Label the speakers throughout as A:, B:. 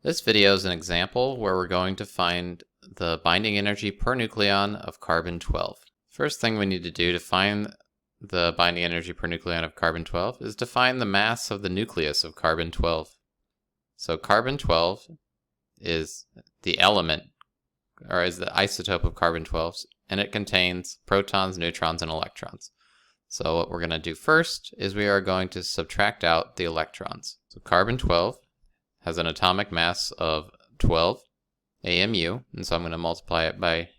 A: This video is an example where we're going to find the binding energy per nucleon of carbon-12. First thing we need to do to find the binding energy per nucleon of carbon-12 is to find the mass of the nucleus of carbon-12. So carbon-12 is the element, or is the isotope of carbon-12, and it contains protons, neutrons, and electrons. So what we're going to do first is we are going to subtract out the electrons. So carbon-12 has an atomic mass of 12 AMU, and so I'm going to multiply it by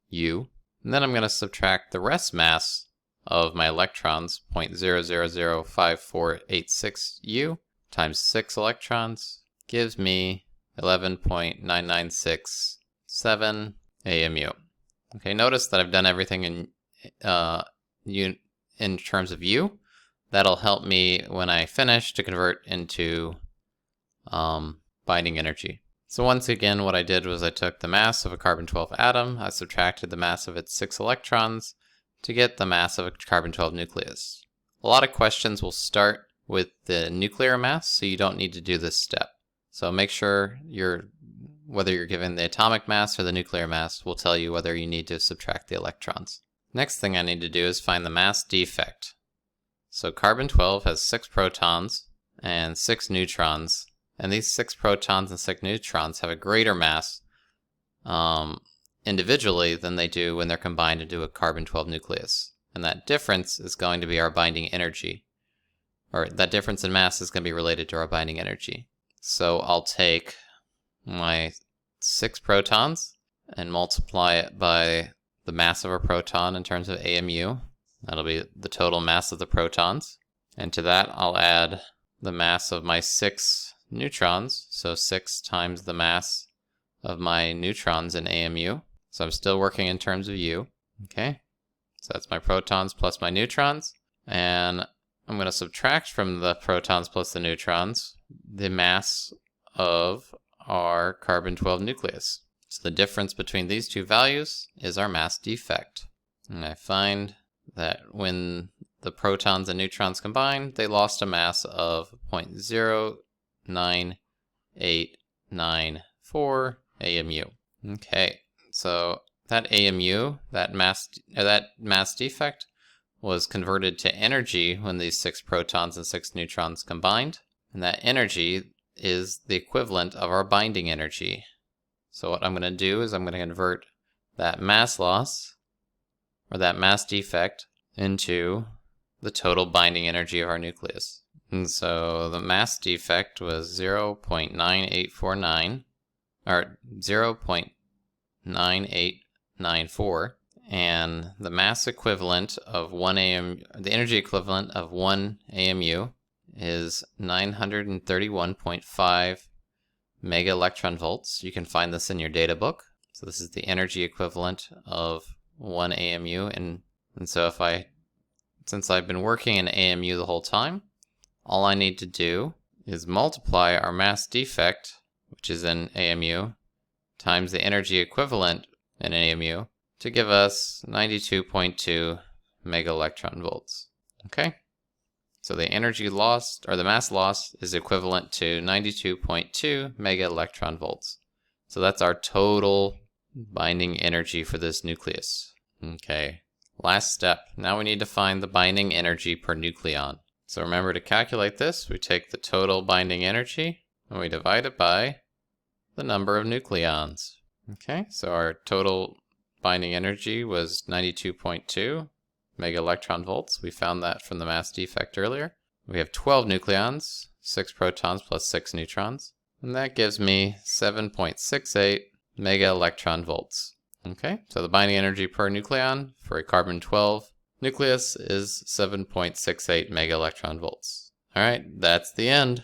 A: U. And then I'm going to subtract the rest mass of my electrons, 0.0005486 U, times 6 electrons, gives me 11.9967 AMU. Okay, notice that I've done everything in terms of U. That'll help me when I finish to convert into binding energy. So once again, what I did was I took the mass of a carbon-12 atom, I subtracted the mass of its 6 electrons to get the mass of a carbon-12 nucleus. A lot of questions will start with the nuclear mass, so you don't need to do this step. So make sure whether you're given the atomic mass or the nuclear mass will tell you whether you need to subtract the electrons. Next thing I need to do is find the mass defect. So carbon-12 has 6 protons and 6 neutrons. And these 6 protons and 6 neutrons have a greater mass individually than they do when they're combined into a carbon-12 nucleus. And that difference is going to be our binding energy. Or that difference in mass is going to be related to our binding energy. So I'll take my 6 protons and multiply it by the mass of a proton in terms of AMU. That'll be the total mass of the protons. And to that I'll add the mass of my 6 neutrons, so 6 times the mass of my neutrons in AMU. So I'm still working in terms of U. Okay, so that's my protons plus my neutrons, and I'm going to subtract from the protons plus the neutrons the mass of our carbon-12 nucleus. So the difference between these two values is our mass defect. And I find that when the protons and neutrons combined, they lost a mass of 0.09894 AMU. Okay, so that AMU, that mass defect, was converted to energy when these 6 protons and 6 neutrons combined, and that energy is the equivalent of our binding energy. So what I'm going to do is I'm going to convert that mass loss, or that mass defect, into the total binding energy of our nucleus. And so the mass defect was 0.9849, or 0.9894, and the mass equivalent of the energy equivalent of 1 AMU is 931.5 mega electron volts. You can find this in your data book. So this is the energy equivalent of 1 AMU, and so since I've been working in AMU the whole time, all I need to do is multiply our mass defect, which is in AMU, times the energy equivalent in AMU to give us 92.2 mega electron volts. Okay? So the energy lost, or the mass loss, is equivalent to 92.2 mega electron volts. So that's our total binding energy for this nucleus. Okay, last step. Now we need to find the binding energy per nucleon. So remember, to calculate this, we take the total binding energy and we divide it by the number of nucleons. Okay, so our total binding energy was 92.2 mega electron volts. We found that from the mass defect earlier. We have 12 nucleons, 6 protons plus 6 neutrons, and that gives me 7.68 mega electron volts. Okay, so the binding energy per nucleon for a carbon-12 nucleus is 7.68 mega electron volts. All right, that's the end.